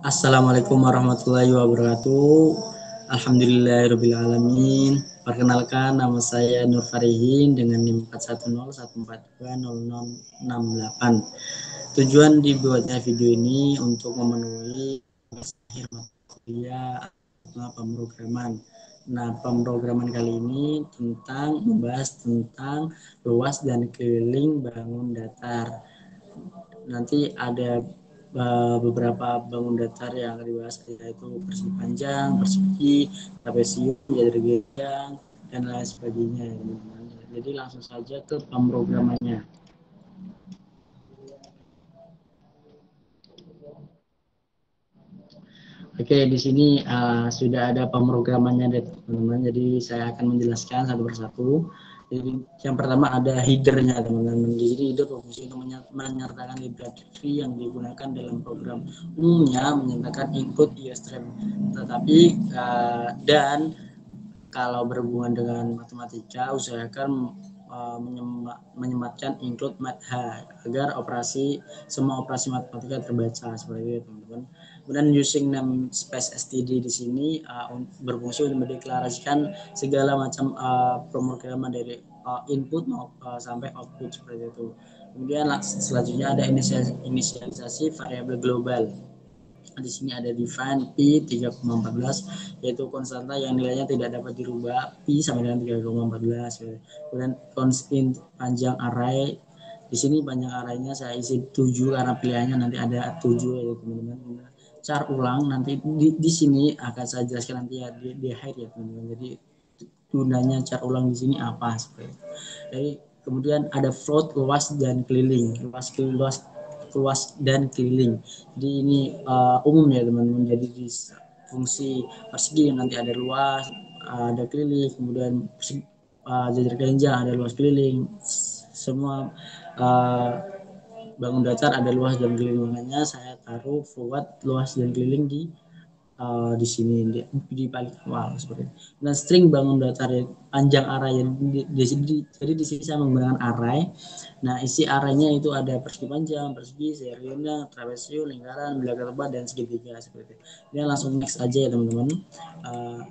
Assalamualaikum warahmatullahi wabarakatuh. Alhamdulillahirabbil alamin. Perkenalkan, nama saya Nur Farihin dengan NIM 41014200068. Tujuan dibuatnya video ini untuk memenuhi akhir kuliah pemrograman. Nah, pemrograman kali ini membahas tentang luas dan keliling bangun datar. Nanti ada beberapa bangun datar yang akan dibahas, yaitu persegi panjang, persegi, trapesium, jadar genjang, dan lain sebagainya. Jadi langsung saja ke pemrogramannya. Oke, di sini sudah ada pemrogramannya teman-teman. Jadi saya akan menjelaskan satu persatu. Jadi yang pertama ada headernya teman-teman. Jadi header berfungsi untuk menyertakan library yang digunakan dalam program. Umumnya menyertakan input USTREAM. Tetapi dan kalau berhubungan dengan matematika, usahakan menyematkan include math agar semua operasi matematika terbaca seperti itu teman-teman. Kemudian using namespace std di sini berfungsi untuk mendeklarasikan segala macam pemrograman dari input sampai output seperti itu. Kemudian selanjutnya ada inisialisasi variabel global. Di sini ada define P 3,14 yaitu konstanta yang nilainya tidak dapat dirubah P sama dengan 3,14. Kemudian constant panjang array. Di sini panjang arraynya saya isi 7 karena pilihannya nanti ada 7 ya teman-teman. Char ulang nanti di sini akan saya jelaskan nanti ya di akhir ya teman-teman. Jadi gunanya char ulang di sini apa seperti itu. Jadi kemudian ada float, luas dan keliling. Luas dan keliling. Jadi ini umum ya teman-teman. Jadi di fungsi persegi nanti ada luas, ada keliling, kemudian jadar kelenjang ada luas keliling. Semua uh, bangun datar ada luas dan keliling, makanya saya taruh forward luas dan keliling di sini di paling awal seperti itu. Nah, string bangun datar panjang array jadi di sini saya menggunakan array. Nah, isi arraynya itu ada persegi panjang, persegi, seriana, trapesium, lingkaran, bilaga lebar, dan segitiga seperti itu. Ini langsung next aja ya teman-teman. Uh,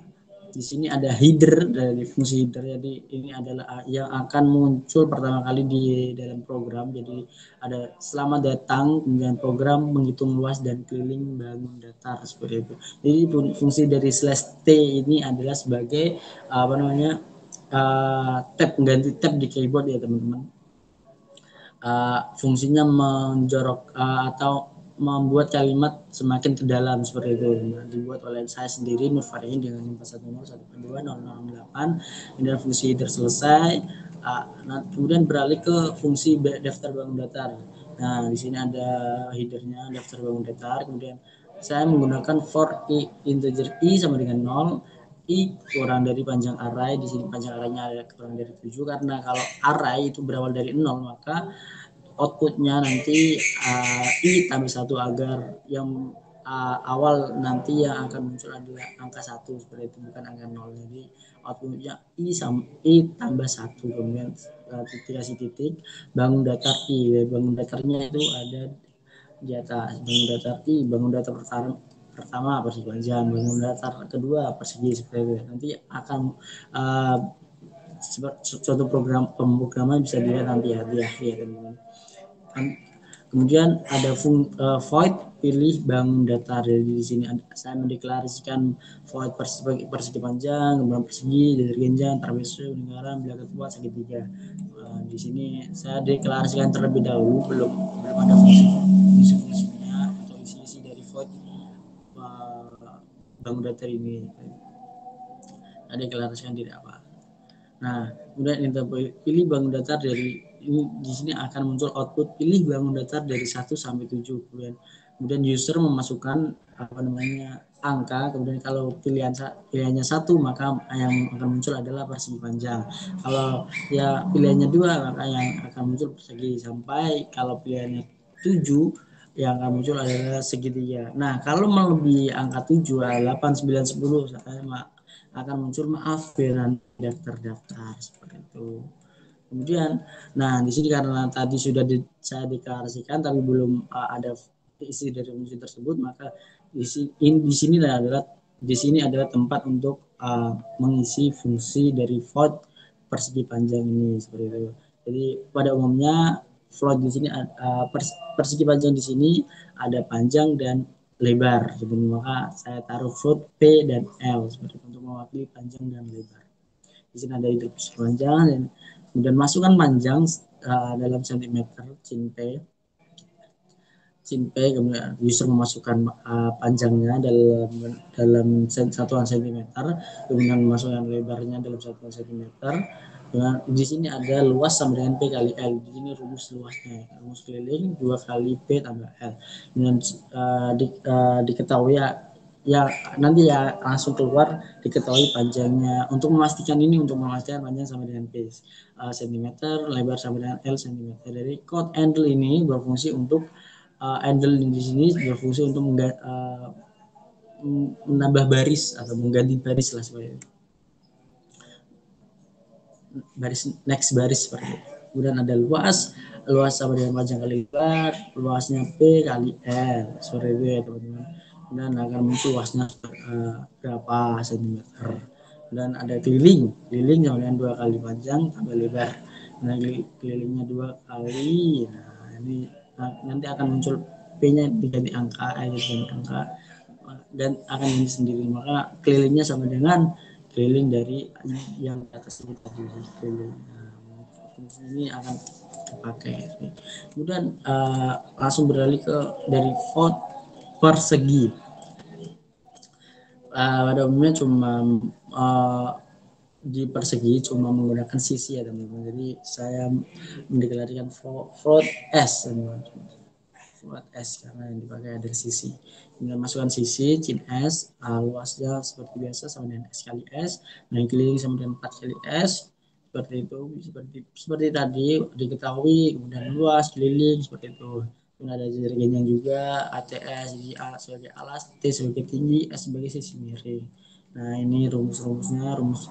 di sini ada header dari fungsi header, jadi ini adalah yang akan muncul pertama kali di dalam program. Jadi ada selamat datang dengan program menghitung luas dan keliling bangun datar seperti itu. Jadi fungsi dari slash t ini adalah sebagai apa namanya tab, mengganti tab di keyboard ya teman-teman. Fungsinya menjorok atau membuat kalimat semakin ke dalam seperti itu. Dibuat oleh saya sendiri Nur Farihin dengan 41014200068. Kemudian fungsi header selesai. Kemudian beralih ke fungsi daftar bangun datar. Nah, di sini ada headernya daftar bangun datar. Kemudian saya menggunakan for i integer i sama dengan 0, i kurang dari panjang array. Di sini panjang arraynya ada kurang dari 7 karena kalau array itu berawal dari 0 maka outputnya nanti i tambah 1 agar yang awal nanti yang akan muncul adalah angka 1 seperti itu, bukan angka 0. Jadi outputnya i tambah 1, kemudian titik bangun datar i. Bangun datarnya itu ada di atas. Bangun datar i, bangun datar pertama persegi panjang, bangun datar kedua persegi seperti itu. Nanti akan suatu pemrograman bisa dilihat nanti ya di akhir teman-teman. Kemudian ada void pilih bangun datar. Jadi di sini saya mendeklarasikan void persegi panjang, kemudian persegi, jadar genjang, trapesium, lingkaran, bilaga kuat, segitiga. Di sini saya deklarasikan terlebih dahulu, belum ada fungsinya atau isi dari void bangun datar ini. Saya deklarasikan tidak apa. Nah, kemudian pilih bangun datar dari ini, di sini akan muncul output pilih bangun datar dari 1 sampai 7. Kemudian user memasukkan apa namanya angka, kemudian kalau pilihannya 1 maka yang akan muncul adalah persegi panjang. Kalau ya pilihannya 2 maka yang akan muncul persegi, sampai kalau pilihannya 7 yang akan muncul adalah segitiga. Nah, kalau melebihi angka 7, 8, 9, 10 akan muncul daftar-daftar seperti itu. Kemudian, nah di sini karena tadi sudah saya deklarasikan tapi belum ada isi dari fungsi tersebut, maka di sini adalah tempat untuk mengisi fungsi dari float persegi panjang ini seperti itu. Jadi pada umumnya float di sini persegi panjang di sini ada panjang dan lebar. Jadi maka saya taruh float P dan L seperti itu untuk mewakili panjang dan lebar. Di sini ada itu persegi panjang dan kemudian masukkan panjang dalam sentimeter sin P. Kemudian user memasukkan panjangnya dalam satuan sentimeter, kemudian memasukkan lebarnya dalam satuan sentimeter. Dengan di sini ada luas sama dengan P kali L. Di sini rumus luasnya, rumus keliling 2 kali P tambah L. Kemudian diketahui ya nanti ya langsung keluar diketahui panjangnya. Untuk memastikan panjang sama dengan P cm, lebar sama dengan L cm. Dari code handle ini berfungsi untuk handle di sini berfungsi untuk menambah baris atau mengganti baris lah seperti itu. Next baris seperti itu. Kemudian ada luas sama dengan panjang kali lebar, luasnya P kali L seperti itu ya teman-teman. Dan akan muncul luasnya berapa sentimeter. Dan ada keliling sama dengan 2 kali panjang tambah lebar. Nah kelilingnya 2 kali, nah ini nanti akan muncul P-nya diganti angka, diganti angka dan akan ini sendiri. Maka kelilingnya sama dengan keliling dari yang di atas ini tadi keliling. Ini akan dipakai. Kemudian langsung beralih ke dari float persegi. Pada umumnya cuma di persegi cuma menggunakan sisi ya teman-teman. Jadi saya mendeklarasikan float S teman-teman. Float S karena yang dipakai dari sisi. Kemudian masukkan sisi sin S, luasnya seperti biasa sama dengan S kali S, nah keliling sama dengan 4 kali S seperti itu, seperti tadi diketahui. Kemudian luas keliling seperti itu. Kemudian ada jajar genjang juga, ATS, jadi A sebagai alas, T sebagai tinggi, S sebagai sisi miring. Nah ini rumus-rumusnya, rumus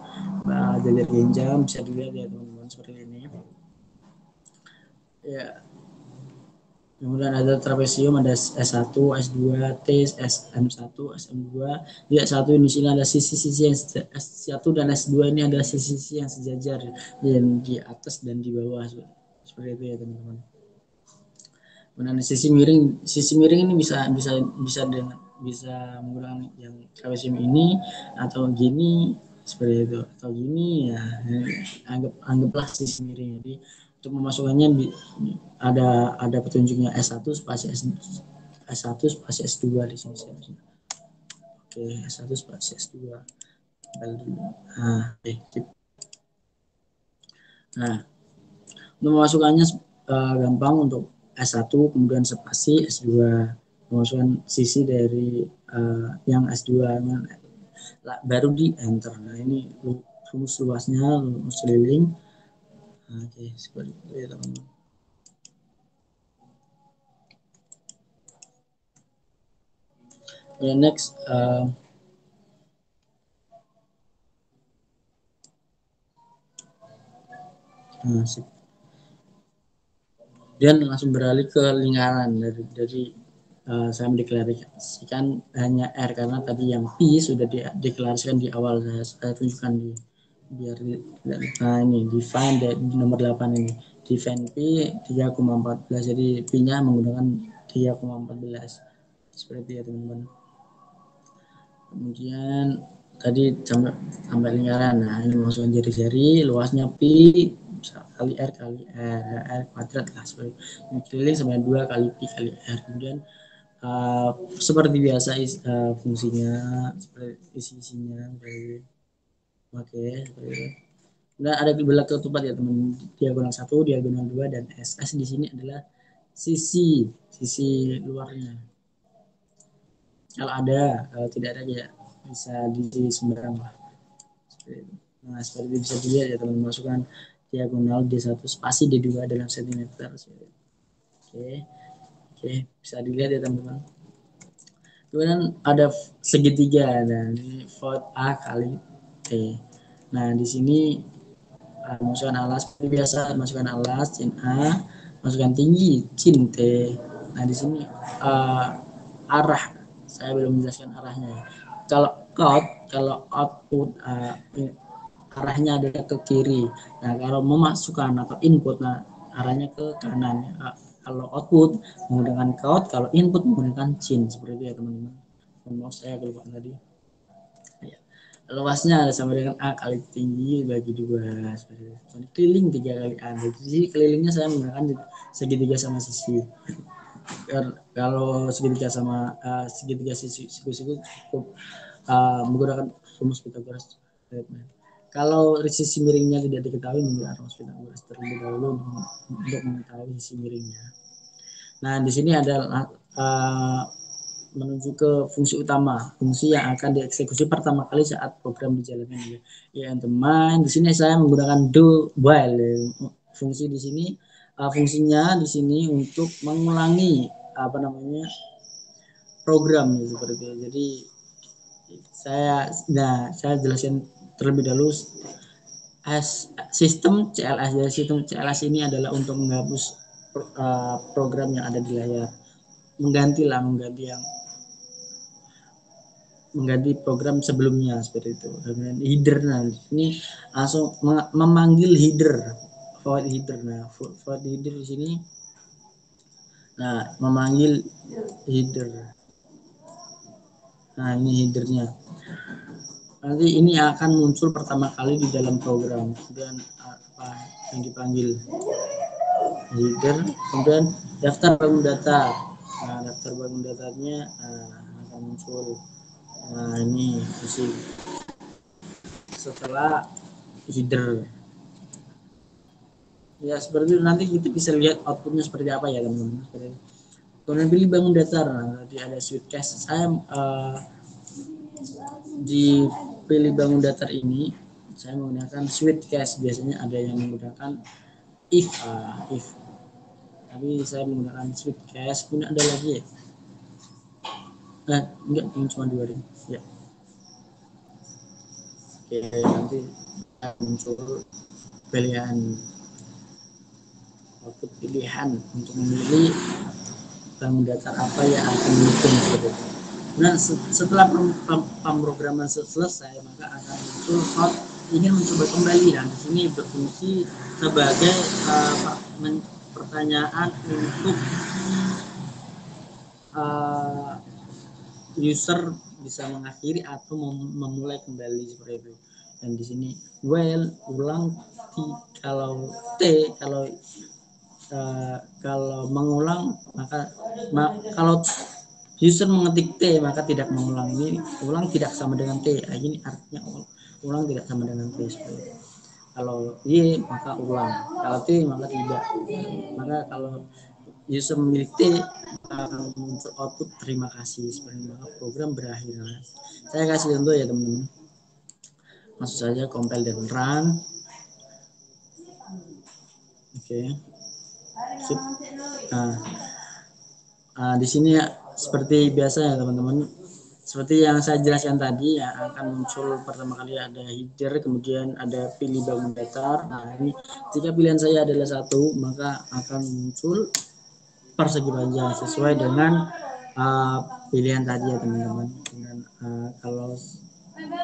jajar genjang bisa dilihat ya teman-teman seperti ini. Ya. Kemudian ada trapesium, ada S1, S2, T, SM1, SM2. Di S1 di sini ada sisi-sisi yang S1 dan S2 ini adalah sisi-sisi yang sejajar yang di atas dan di bawah seperti itu ya teman-teman. Kemudian sisi miring ini bisa menggunakan yang trapesium ini atau gini seperti itu, atau gini ya, anggaplah sisi miring. Jadi untuk memasukkannya ada petunjuknya S1 spasi S1 spasi S2 di sini. Oke, S1 spasi S2. Nah, untuk memasukkannya gampang. Untuk S1 kemudian spasi S2, memasukkan sisi dari yang S2 baru di enter. Nah ini rumus luasnya, rumus keliling. Oke, seperti itu ya teman-teman. Next, dan langsung beralih ke lingkaran. Dari saya mendeklarasikan hanya R karena tadi yang P sudah dideklarasikan di awal. Saya tunjukkan biar nah ini define di nomor 8 ini define P 3,14, jadi P-nya menggunakan 3,14 seperti itu ya teman-teman. Kemudian tadi sampai lingkaran. Nah ini masukkan jari-jari, luasnya P kali R kuadrat lah, seperti keliling sama 2 kali P kali R. Kemudian seperti biasa fungsinya seperti isinya oke seperti itu. Nah ada belah ketupat ya teman, diagonal 1, diagonal 2 dan SS di sini adalah sisi luarnya. Kalau ada, kalau tidak ada ya bisa di sembarang lah. Nah seperti itu bisa dilihat ya teman, masukkan diagonal D1 spasi D2 dalam sentimeter. Oke, bisa dilihat ya teman-teman. Kemudian ada segitiga, dan ini float A kali T. Nah di sini masukkan alas seperti biasa, masukkan alas sin A, masukkan tinggi sin T. Nah di sini arah saya belum menjelaskan arahnya ya. Kalau output arahnya adalah ke kiri. Nah, kalau memasukkan atau input, nah arahnya ke kanan. Kalau output menggunakan count, kalau input menggunakan chin, seperti itu ya teman-teman. Mau saya kelupaan tadi. Ya. Luasnya ada sama dengan A kali tinggi bagi 2. Keliling 3 kali A. Jadi kelilingnya saya menggunakan segitiga sama sisi. Kalau segitiga sama segitiga sisi cukup menggunakan rumus Pythagoras. Kalau sisi miringnya tidak diketahui, menggunakan rumus Pythagoras terlebih dahulu untuk mengetahui sisi miringnya. Nah, di sini ada menuju ke fungsi utama, fungsi yang akan dieksekusi pertama kali saat program dijalankan. Ya, teman, di sini saya menggunakan do while. Fungsi di sini fungsinya di sini untuk mengulangi program seperti itu. Jadi saya jelaskan terlebih dahulu sistem CLS. Jadi sistem CLS ini adalah untuk menghapus program yang ada di layar, mengganti program sebelumnya seperti itu. Dan header, nah ini langsung memanggil header, void header. Nah, void header di sini, nah memanggil header. Nah, ini headernya. Nanti ini akan muncul pertama kali di dalam program. Kemudian apa yang dipanggil header, kemudian daftar bangun data. Nah, daftar bangun datanya akan muncul. Nah, ini isi setelah header. Ya, seperti itu. Nanti kita bisa lihat outputnya seperti apa ya teman-teman. Kemudian pilih bangun data. Nah, nanti ada switch case. Saya di pilih bangun datar ini saya menggunakan switch case. Biasanya ada yang menggunakan if, tapi saya menggunakan switch case. Kemudian ada lagi ya, enggak, cuma 2 ini ya. Oke, nanti muncul pilihan untuk memilih bangun datar apa yang akan dihitung seperti itu. Nah, setelah pemrograman selesai, maka akan muncul hot ingin mencoba kembali. Dan di sini berfungsi sebagai pertanyaan untuk user bisa mengakhiri atau memulai kembali seperti itu. Dan di sini while ulang kalau kalau mengulang maka kalau user mengetik T maka tidak mengulang. Ini ulang tidak sama dengan T. Ini artinya ulang tidak sama dengan T. Kalau Y maka ulang, kalau T maka tidak. Maka kalau user memilih T akan muncul output terima kasih, seperti maka program berakhir. Saya kasih contoh ya teman-teman. Masuk saja compile dan run. Oke. Nah, di sini ya seperti biasa ya teman-teman, seperti yang saya jelaskan tadi ya, akan muncul pertama kali ada header, kemudian ada pilih bangun datar. Nah, ini jika pilihan saya adalah 1 maka akan muncul persegi panjang sesuai dengan pilihan tadi ya teman-teman. Dengan kalau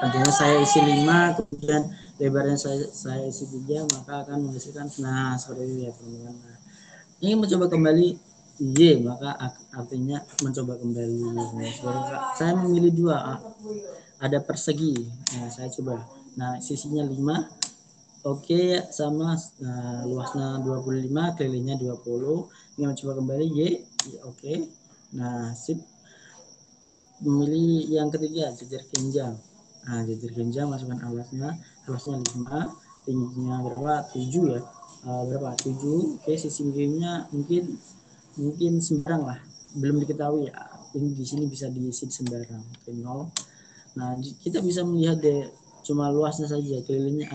tentunya saya isi 5 kemudian lebarnya saya isi 3 maka akan menghasilkan seperti itu ya teman-teman. Nah, ini mencoba kembali Y maka artinya mencoba kembali. Nah, saya memilih 2, ada persegi. Nah, saya coba. Nah, sisinya 5. Oke, sama. Nah, luasnya 25, kelilingnya 20. Ini mencoba kembali Y. Oke. Nah, sip. Memilih yang ketiga, jejer genjang. Nah, jejer genjang masukkan alasnya 5, tingginya berapa? 7 ya. Berapa? 7. Oke, sisi miringnya mungkin sembarang lah, belum diketahui ya. Ini di sini bisa diisi sembarang. Oke, 0. Nah, kita bisa melihat deh cuma luasnya saja, kelilingnya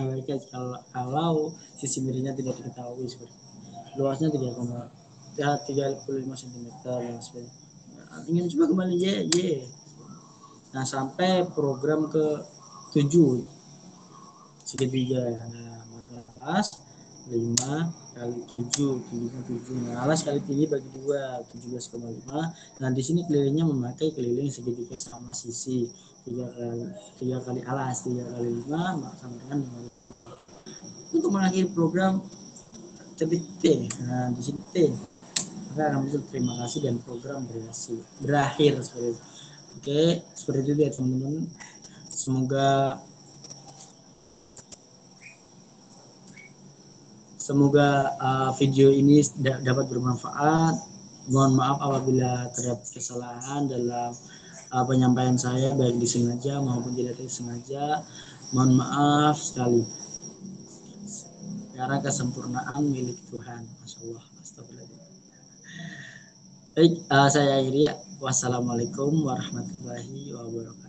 kalau sisi miringnya tidak diketahui seperti luasnya 3,35 cm dan sebagainya. Nah, ingin coba kembali Y. Nah, sampai program ke 7 segitiga. Nah, pas. 5 kali 7, tingginya 7. Nah, alas kali tinggi bagi 2, 17,5. Nah, di sini kelilingnya memakai keliling segitiga sama sisi. 3 kali alas, 3 kali 5, maka sama dengan 5. Untuk mengakhiri program, ketik T. Nah, di sini T. Maka akan muncul terima kasih dan program berakhir seperti itu. Oke, seperti itu ya teman-teman. Semoga video ini dapat bermanfaat. Mohon maaf apabila terdapat kesalahan dalam penyampaian saya, baik disengaja maupun tidak disengaja. Mohon maaf sekali. Karena kesempurnaan milik Tuhan. Masya Allah. Astagfirullah. Baik, saya akhiri. Wassalamualaikum warahmatullahi wabarakatuh.